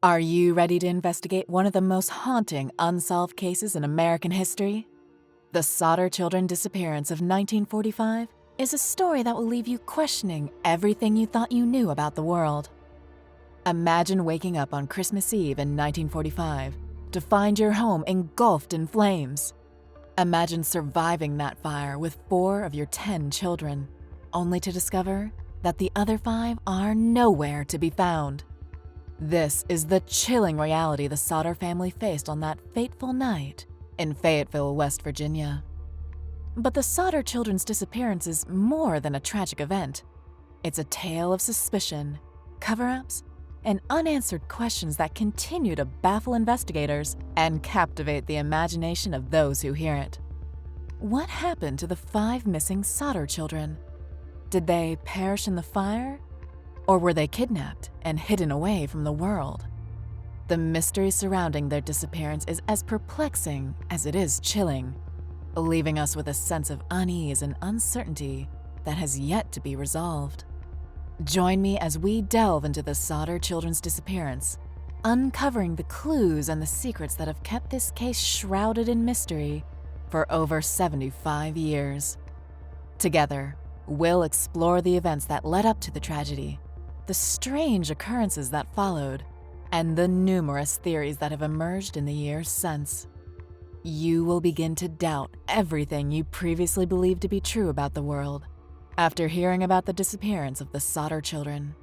Are you ready to investigate one of the most haunting unsolved cases in American history? The Sodder Children Disappearance of 1945 is a story that will leave you questioning everything you thought you knew about the world. Imagine waking up on Christmas Eve in 1945 to find your home engulfed in flames. Imagine surviving that fire with 4 of your 10 children, only to discover that the other 5 are nowhere to be found. This is the chilling reality the Sodder family faced on that fateful night in Fayetteville, West Virginia. But the Sodder children's disappearance is more than a tragic event. It's a tale of suspicion, cover-ups, and unanswered questions that continue to baffle investigators and captivate the imagination of those who hear it. What happened to the 5 missing Sodder children? Did they perish in the fire? Or were they kidnapped and hidden away from the world? The mystery surrounding their disappearance is as perplexing as it is chilling, leaving us with a sense of unease and uncertainty that has yet to be resolved. Join me as we delve into the Sodder children's disappearance, uncovering the clues and the secrets that have kept this case shrouded in mystery for over 75 years. Together, we'll explore the events that led up to the tragedy, the strange occurrences that followed, and the numerous theories that have emerged in the years since. You will begin to doubt everything you previously believed to be true about the world after hearing about the disappearance of the Sodder children.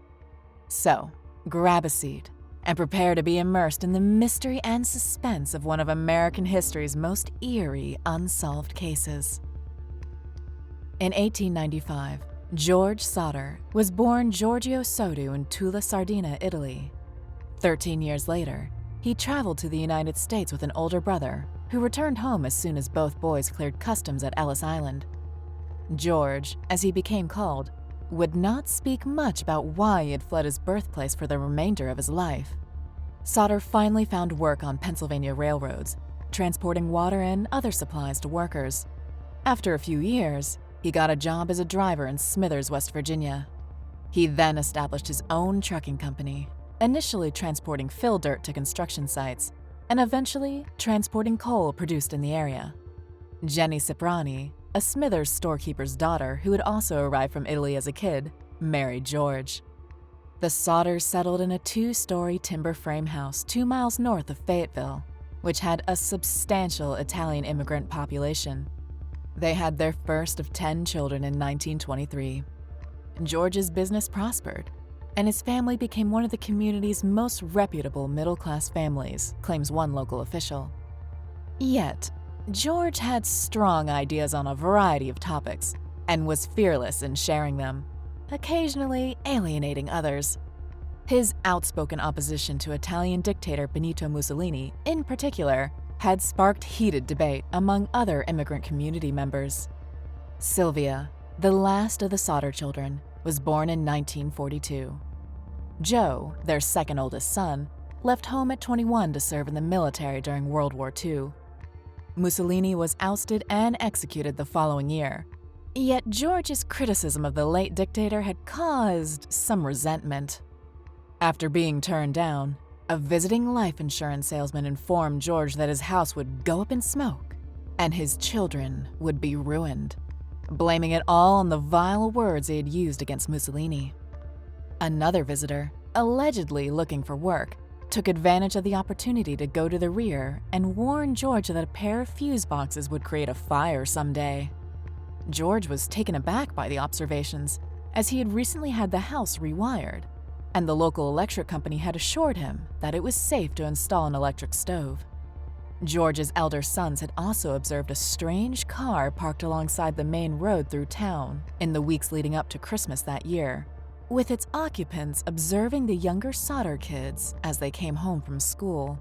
So, grab a seat and prepare to be immersed in the mystery and suspense of one of American history's most eerie unsolved cases. In 1895, George Sodder was born Giorgio Sodu in Tula, Sardinia, Italy. 13 years later, he traveled to the United States with an older brother who returned home as soon as both boys cleared customs at Ellis Island. George, as he became called, would not speak much about why he had fled his birthplace for the remainder of his life. Sodder finally found work on Pennsylvania railroads, transporting water and other supplies to workers. After a few years, he got a job as a driver in Smithers, West Virginia. He then established his own trucking company, initially transporting fill dirt to construction sites, and eventually transporting coal produced in the area. Jenny Ciprani, a Smithers storekeeper's daughter who had also arrived from Italy as a kid, married George. The Sodders settled in a 2-story timber frame house 2 miles north of Fayetteville, which had a substantial Italian immigrant population. They had their first of 10 children in 1923. George's business prospered, and his family became one of the community's most reputable middle-class families, claims one local official. Yet, George had strong ideas on a variety of topics and was fearless in sharing them, occasionally alienating others. His outspoken opposition to Italian dictator Benito Mussolini, in particular, had sparked heated debate among other immigrant community members. Sylvia, the last of the Sodder children, was born in 1942. Joe, their second oldest son, left home at 21 to serve in the military during World War II. Mussolini was ousted and executed the following year, yet George's criticism of the late dictator had caused some resentment. After being turned down, a visiting life insurance salesman informed George that his house would go up in smoke and his children would be ruined, blaming it all on the vile words he had used against Mussolini. Another visitor, allegedly looking for work, took advantage of the opportunity to go to the rear and warn George that a pair of fuse boxes would create a fire someday. George was taken aback by the observations, as he had recently had the house rewired, and the local electric company had assured him that it was safe to install an electric stove. George's elder sons had also observed a strange car parked alongside the main road through town in the weeks leading up to Christmas that year, with its occupants observing the younger Sodder kids as they came home from school.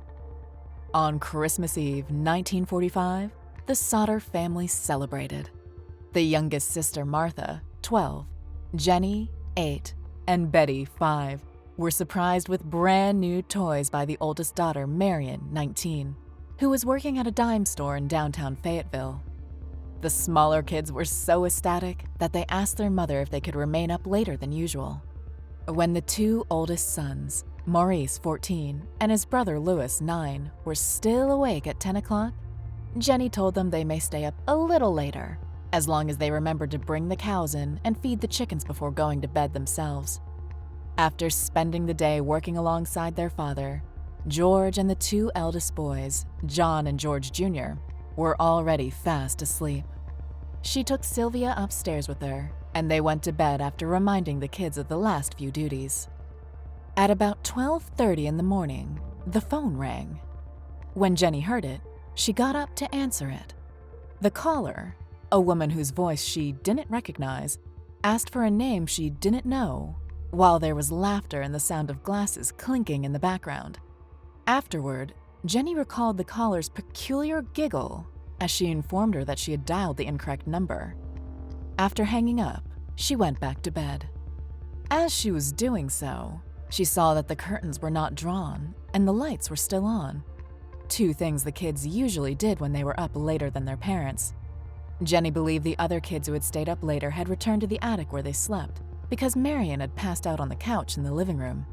On Christmas Eve, 1945, the Sodder family celebrated. The youngest sister, Martha, 12, Jenny, 8, and Betty, 5, were surprised with brand new toys by the oldest daughter, Marion, 19, who was working at a dime store in downtown Fayetteville. The smaller kids were so ecstatic that they asked their mother if they could remain up later than usual. When the 2 oldest sons, Maurice, 14, and his brother Louis, 9, were still awake at 10 o'clock, Jenny told them they may stay up a little later, as long as they remembered to bring the cows in and feed the chickens before going to bed themselves. After spending the day working alongside their father, George and the two eldest boys, John and George Jr., were already fast asleep. She took Sylvia upstairs with her, and they went to bed after reminding the kids of the last few duties. At about 12:30 in the morning, the phone rang. When Jenny heard it, she got up to answer it. The caller, a woman whose voice she didn't recognize, asked for a name she didn't know, while there was laughter and the sound of glasses clinking in the background. Afterward, Jenny recalled the caller's peculiar giggle as she informed her that she had dialed the incorrect number. After hanging up, she went back to bed. As she was doing so, she saw that the curtains were not drawn and the lights were still on, two things the kids usually did when they were up later than their parents. Jenny believed the other kids who had stayed up later had returned to the attic where they slept, because Marion had passed out on the couch in the living room.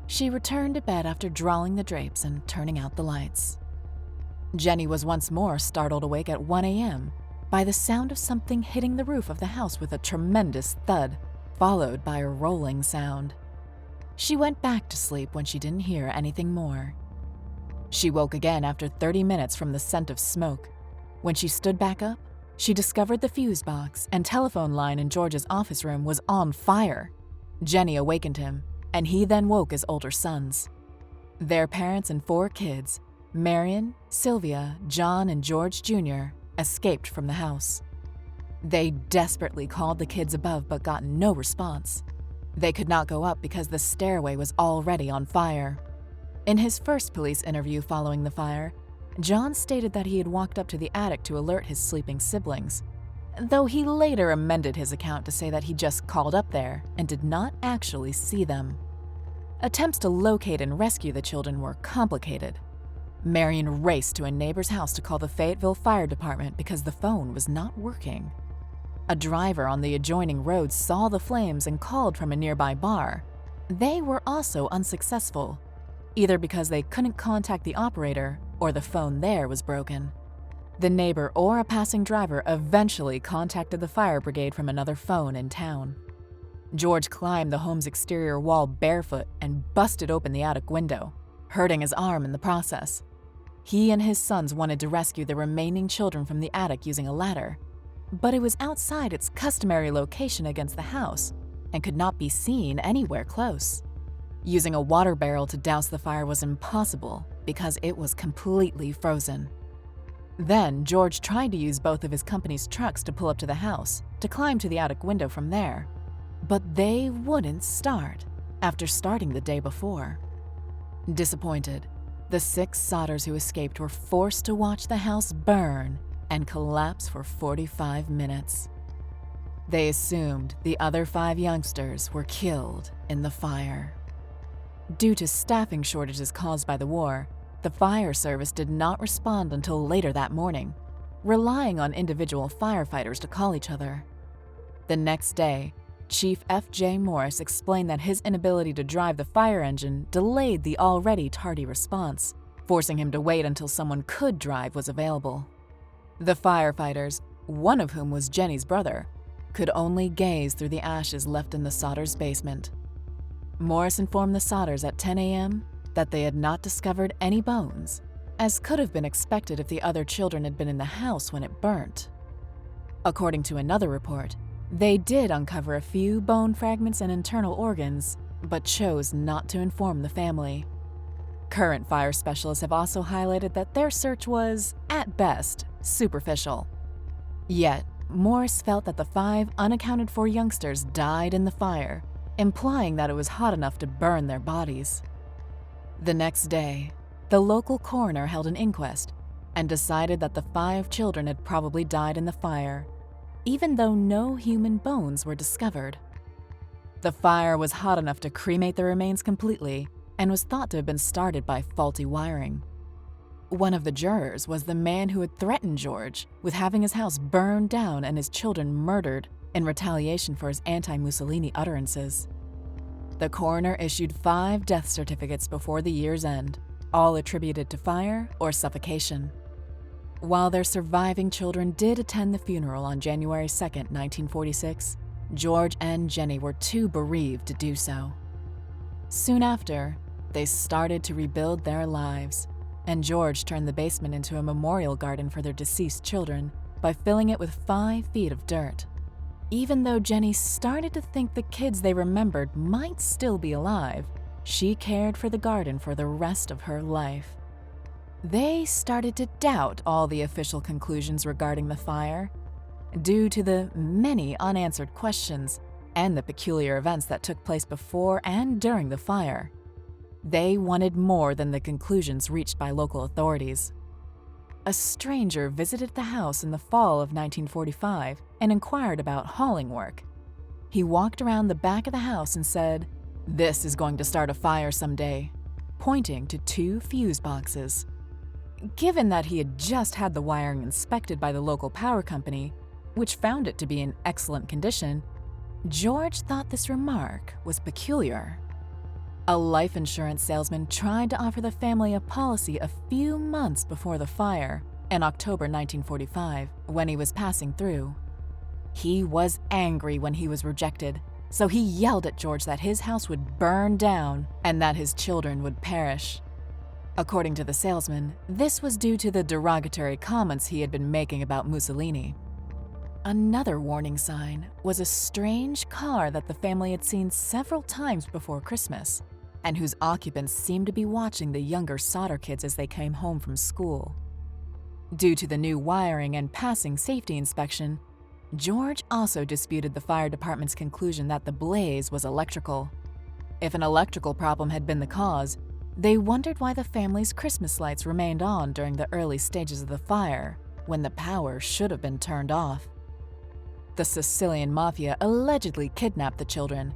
She returned to bed after drawing the drapes and turning out the lights. Jenny was once more startled awake at 1 a.m. by the sound of something hitting the roof of the house with a tremendous thud, followed by a rolling sound. She went back to sleep when she didn't hear anything more. She woke again after 30 minutes from the scent of smoke. When she stood back up, she discovered the fuse box and telephone line in George's office room was on fire. Jenny awakened him, and he then woke his older sons. Their parents and 4 kids, Marion, Sylvia, John, and George Jr., escaped from the house. They desperately called the kids above but got no response. They could not go up because the stairway was already on fire. In his first police interview following the fire, John stated that he had walked up to the attic to alert his sleeping siblings, though he later amended his account to say that he just called up there and did not actually see them. Attempts to locate and rescue the children were complicated. Marion raced to a neighbor's house to call the Fayetteville Fire Department because the phone was not working. A driver on the adjoining road saw the flames and called from a nearby bar. They were also unsuccessful, either because they couldn't contact the operator or the phone there was broken. The neighbor or a passing driver eventually contacted the fire brigade from another phone in town. George climbed the home's exterior wall barefoot and busted open the attic window, hurting his arm in the process. He and his sons wanted to rescue the remaining children from the attic using a ladder, but it was outside its customary location against the house and could not be seen anywhere close. Using a water barrel to douse the fire was impossible because it was completely frozen. Then George tried to use both of his company's trucks to pull up to the house to climb to the attic window from there, but they wouldn't start after starting the day before. Disappointed, the 6 Sodders who escaped were forced to watch the house burn and collapse for 45 minutes. They assumed the other 5 youngsters were killed in the fire. Due to staffing shortages caused by the war, the fire service did not respond until later that morning, relying on individual firefighters to call each other. The next day, Chief F.J. Morris explained that his inability to drive the fire engine delayed the already tardy response, forcing him to wait until someone could drive was available. The firefighters, one of whom was Jenny's brother, could only gaze through the ashes left in the Sodders' basement. Morris informed the Sodders at 10 a.m. that they had not discovered any bones, as could have been expected if the other children had been in the house when it burnt. According to another report, they did uncover a few bone fragments and internal organs, but chose not to inform the family. Current fire specialists have also highlighted that their search was, at best, superficial. Yet, Morris felt that the 5 unaccounted-for youngsters died in the fire, implying that it was hot enough to burn their bodies. The next day, the local coroner held an inquest and decided that the 5 children had probably died in the fire, even though no human bones were discovered. The fire was hot enough to cremate the remains completely and was thought to have been started by faulty wiring. One of the jurors was the man who had threatened George with having his house burned down and his children murdered in retaliation for his anti-Mussolini utterances. The coroner issued 5 death certificates before the year's end, all attributed to fire or suffocation. While their surviving children did attend the funeral on January 2, 1946, George and Jenny were too bereaved to do so. Soon after, they started to rebuild their lives, and George turned the basement into a memorial garden for their deceased children by filling it with 5 feet of dirt. Even though Jenny started to think the kids they remembered might still be alive, she cared for the garden for the rest of her life. They started to doubt all the official conclusions regarding the fire, due to the many unanswered questions and the peculiar events that took place before and during the fire. They wanted more than the conclusions reached by local authorities. A stranger visited the house in the fall of 1945 and inquired about hauling work. He walked around the back of the house and said, "This is going to start a fire someday," pointing to 2 fuse boxes. Given that he had just had the wiring inspected by the local power company, which found it to be in excellent condition, George thought this remark was peculiar. A life insurance salesman tried to offer the family a policy a few months before the fire, in October 1945, when he was passing through. He was angry when he was rejected, so he yelled at George that his house would burn down and that his children would perish. According to the salesman, this was due to the derogatory comments he had been making about Mussolini. Another warning sign was a strange car that the family had seen several times before Christmas, and whose occupants seemed to be watching the younger Sodder kids as they came home from school. Due to the new wiring and passing safety inspection, George also disputed the fire department's conclusion that the blaze was electrical. If an electrical problem had been the cause, they wondered why the family's Christmas lights remained on during the early stages of the fire, when the power should have been turned off. The Sicilian mafia allegedly kidnapped the children,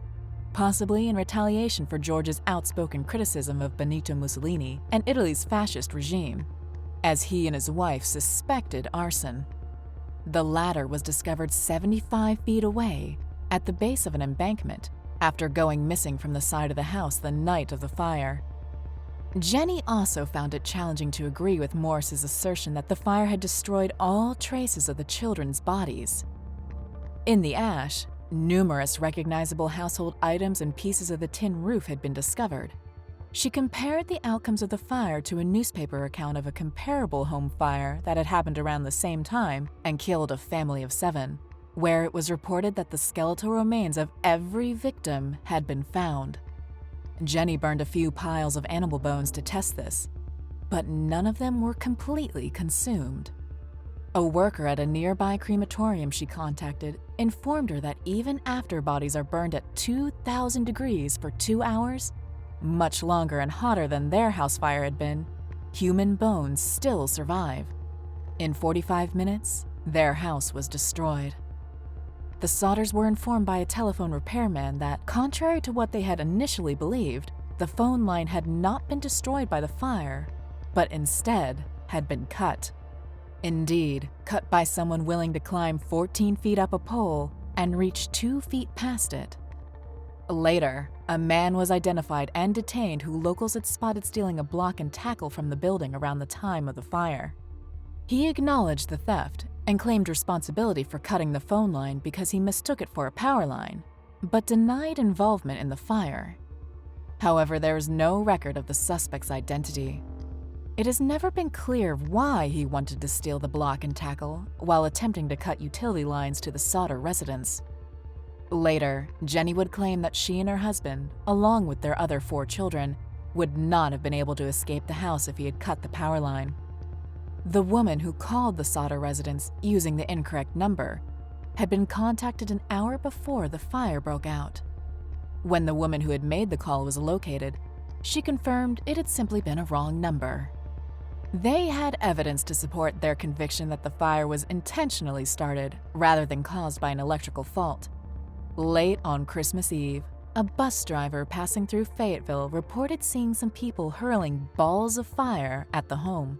possibly in retaliation for George's outspoken criticism of Benito Mussolini and Italy's fascist regime, as he and his wife suspected arson. The latter was discovered 75 feet away, at the base of an embankment, after going missing from the side of the house the night of the fire. Jenny also found it challenging to agree with Morris's assertion that the fire had destroyed all traces of the children's bodies. In the ash, numerous recognizable household items and pieces of the tin roof had been discovered. She compared the outcomes of the fire to a newspaper account of a comparable home fire that had happened around the same time and killed a family of 7, where it was reported that the skeletal remains of every victim had been found. Jenny burned a few piles of animal bones to test this, but none of them were completely consumed. A worker at a nearby crematorium she contacted informed her that even after bodies are burned at 2,000 degrees for 2 hours, much longer and hotter than their house fire had been, human bones still survive. In 45 minutes, their house was destroyed. The Sodders were informed by a telephone repairman that, contrary to what they had initially believed, the phone line had not been destroyed by the fire, but instead had been cut. Indeed, cut by someone willing to climb 14 feet up a pole and reach 2 feet past it. Later, a man was identified and detained who locals had spotted stealing a block and tackle from the building around the time of the fire. He acknowledged the theft and claimed responsibility for cutting the phone line because he mistook it for a power line, but denied involvement in the fire. However, there is no record of the suspect's identity. It has never been clear why he wanted to steal the block and tackle while attempting to cut utility lines to the Sodder residence. Later, Jenny would claim that she and her husband, along with their other 4 children, would not have been able to escape the house if he had cut the power line. The woman who called the Sodder residence using the incorrect number had been contacted an hour before the fire broke out. When the woman who had made the call was located, she confirmed it had simply been a wrong number. They had evidence to support their conviction that the fire was intentionally started rather than caused by an electrical fault. Late on Christmas Eve, a bus driver passing through Fayetteville reported seeing some people hurling balls of fire at the home.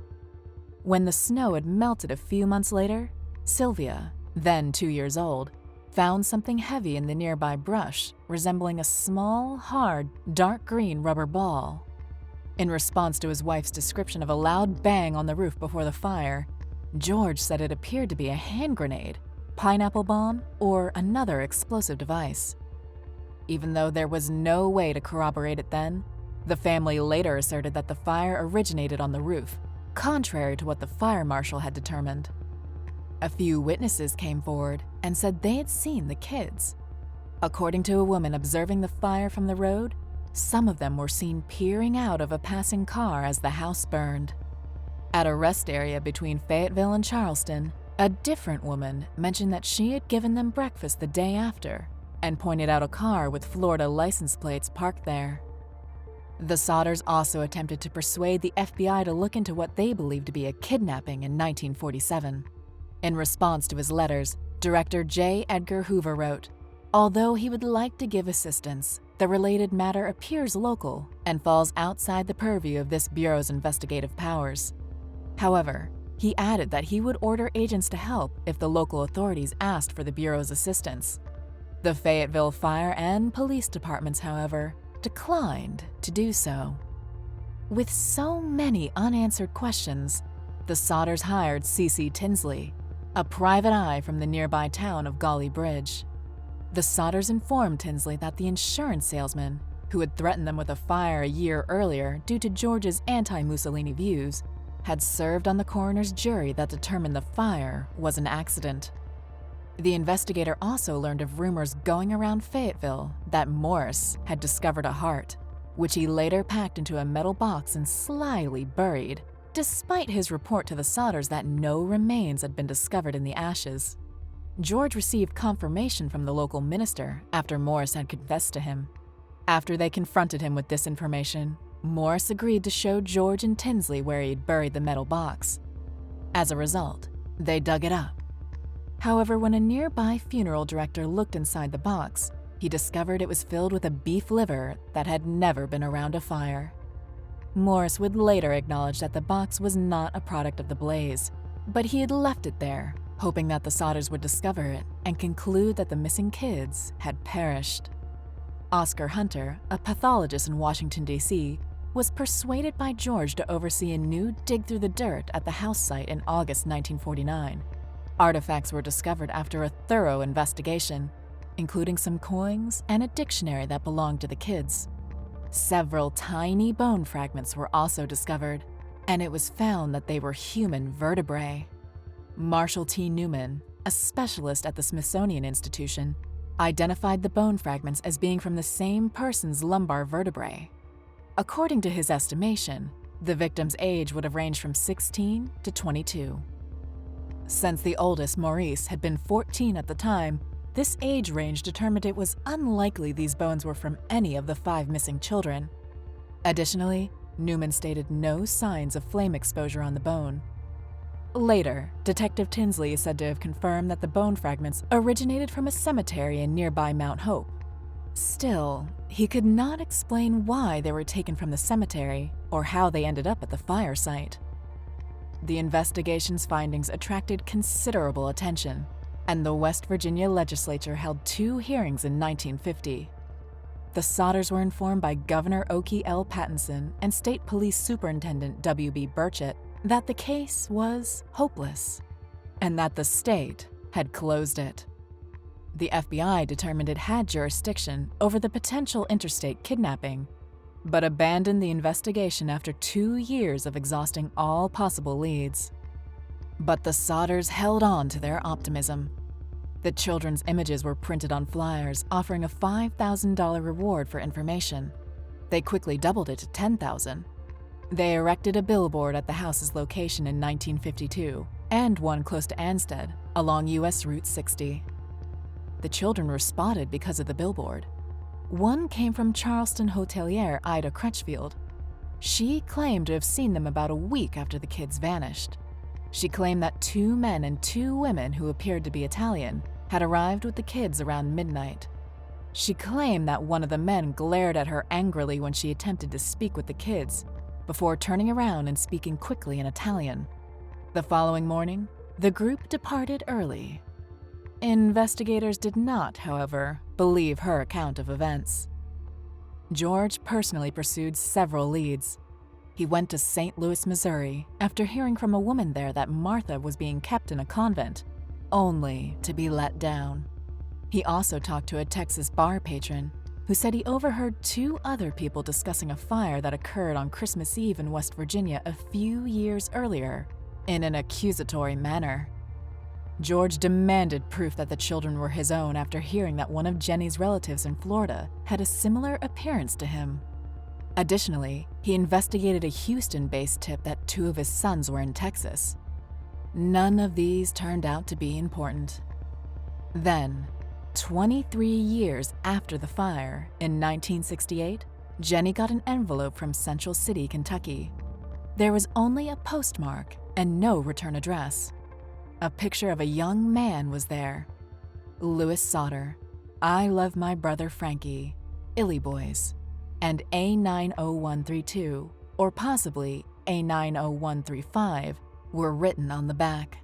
When the snow had melted a few months later, Sylvia, then 2 years old, found something heavy in the nearby brush, resembling a small, hard, dark green rubber ball. In response to his wife's description of a loud bang on the roof before the fire, George said it appeared to be a hand grenade, pineapple bomb, or another explosive device. Even though there was no way to corroborate it then, the family later asserted that the fire originated on the roof, contrary to what the fire marshal had determined. A few witnesses came forward and said they had seen the kids. According to a woman observing the fire from the road, some of them were seen peering out of a passing car as the house burned. At a rest area between Fayetteville and Charleston, a different woman mentioned that she had given them breakfast the day after and pointed out a car with Florida license plates parked there. The Sodders also attempted to persuade the FBI to look into what they believed to be a kidnapping in 1947. In response to his letters, Director J. Edgar Hoover wrote, "Although he would like to give assistance, the related matter appears local and falls outside the purview of this Bureau's investigative powers." However, he added that he would order agents to help if the local authorities asked for the Bureau's assistance. The Fayetteville Fire and Police Departments, however, declined to do so. With so many unanswered questions, the Sodders hired C.C. Tinsley, a private eye from the nearby town of Golly Bridge. The Sodders informed Tinsley that the insurance salesman, who had threatened them with a fire a year earlier due to George's anti-Mussolini views, had served on the coroner's jury that determined the fire was an accident. The investigator also learned of rumors going around Fayetteville that Morris had discovered a heart, which he later packed into a metal box and slyly buried, despite his report to the Sodders that no remains had been discovered in the ashes. George received confirmation from the local minister after Morris had confessed to him. After they confronted him with this information, Morris agreed to show George and Tinsley where he'd buried the metal box. As a result, they dug it up. However, when a nearby funeral director looked inside the box, he discovered it was filled with a beef liver that had never been around a fire. Morris would later acknowledge that the box was not a product of the blaze, but he had left it there, hoping that the Sodders would discover it and conclude that the missing kids had perished. Oscar Hunter, a pathologist in Washington, D.C., was persuaded by George to oversee a new dig through the dirt at the house site in August 1949. Artifacts were discovered after a thorough investigation, including some coins and a dictionary that belonged to the kids. Several tiny bone fragments were also discovered, and it was found that they were human vertebrae. Marshall T. Newman, a specialist at the Smithsonian Institution, identified the bone fragments as being from the same person's lumbar vertebrae. According to his estimation, the victim's age would have ranged from 16 to 22. Since the oldest, Maurice, had been 14 at the time, this age range determined it was unlikely these bones were from any of the 5 missing children. Additionally, Newman stated no signs of flame exposure on the bone. Later, Detective Tinsley is said to have confirmed that the bone fragments originated from a cemetery in nearby Mount Hope. Still, he could not explain why they were taken from the cemetery or how they ended up at the fire site. The investigation's findings attracted considerable attention, and the West Virginia legislature held 2 hearings in 1950. The Sodders were informed by Governor Okie L. Pattinson and State Police Superintendent W.B. Burchett that the case was hopeless, and that the state had closed it. The FBI determined it had jurisdiction over the potential interstate kidnapping, but abandoned the investigation after 2 years of exhausting all possible leads. But the Sodders held on to their optimism. The children's images were printed on flyers offering a $5,000 reward for information. They quickly doubled it to $10,000. They erected a billboard at the house's location in 1952 and one close to Ansted along U.S. Route 60. The children were spotted because of the billboard. One came from Charleston hotelier Ida Crutchfield. She claimed to have seen them about a week after the kids vanished. She claimed that 2 men and 2 women who appeared to be Italian had arrived with the kids around midnight. She claimed that one of the men glared at her angrily when she attempted to speak with the kids, before turning around and speaking quickly in Italian. The following morning, the group departed early. Investigators did not, however, believe her account of events. George personally pursued several leads. He went to St. Louis, Missouri, after hearing from a woman there that Martha was being kept in a convent, only to be let down. He also talked to a Texas bar patron who said he overheard two other people discussing a fire that occurred on Christmas Eve in West Virginia a few years earlier in an accusatory manner. George demanded proof that the children were his own after hearing that one of Jenny's relatives in Florida had a similar appearance to him. Additionally, he investigated a Houston-based tip that two of his sons were in Texas. None of these turned out to be important. Then, 23 years after the fire, in 1968, Jenny got an envelope from Central City, Kentucky. There was only a postmark and no return address. A picture of a young man was there. Louis Sodder, I love my brother Frankie, Illy Boys, and A90132, or possibly A90135, were written on the back.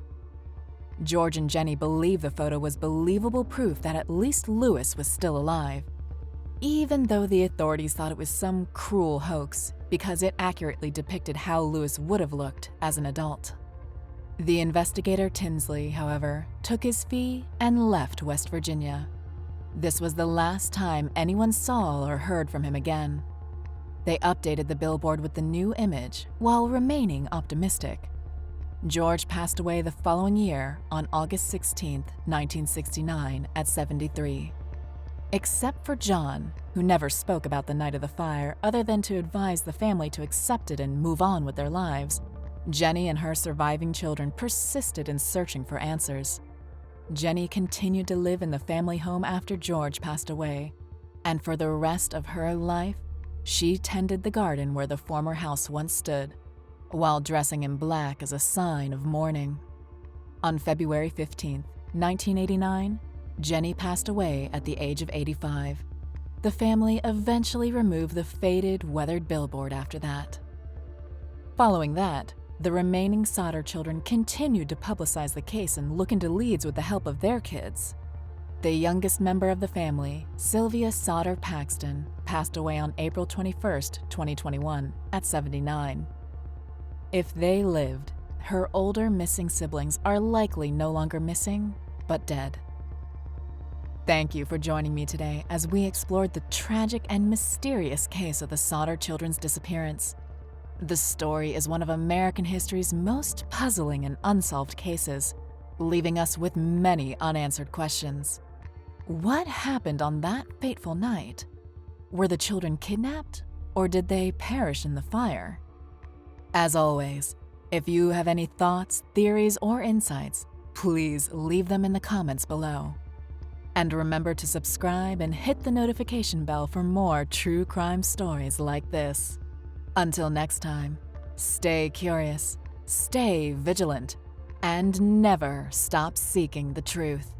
George and Jenny believed the photo was believable proof that at least Louis was still alive, even though the authorities thought it was some cruel hoax because it accurately depicted how Louis would have looked as an adult. The investigator Tinsley, however, took his fee and left West Virginia. This was the last time anyone saw or heard from him again. They updated the billboard with the new image while remaining optimistic. George passed away the following year on August 16, 1969, at 73. Except for John, who never spoke about the night of the fire other than to advise the family to accept it and move on with their lives, Jenny and her surviving children persisted in searching for answers. Jenny continued to live in the family home after George passed away, and for the rest of her life, she tended the garden where the former house once stood, while dressing in black as a sign of mourning. On February 15, 1989, Jenny passed away at the age of 85. The family eventually removed the faded, weathered billboard after that. Following that, the remaining Sodder children continued to publicize the case and look into leads with the help of their kids. The youngest member of the family, Sylvia Sodder Paxton, passed away on April 21, 2021, at 79. If they lived, her older missing siblings are likely no longer missing, but dead. Thank you for joining me today as we explored the tragic and mysterious case of the Sodder Children's disappearance. The story is one of American history's most puzzling and unsolved cases, leaving us with many unanswered questions. What happened on that fateful night? Were the children kidnapped, or did they perish in the fire? As always, if you have any thoughts, theories, or insights, please leave them in the comments below. And remember to subscribe and hit the notification bell for more true crime stories like this. Until next time, stay curious, stay vigilant, and never stop seeking the truth.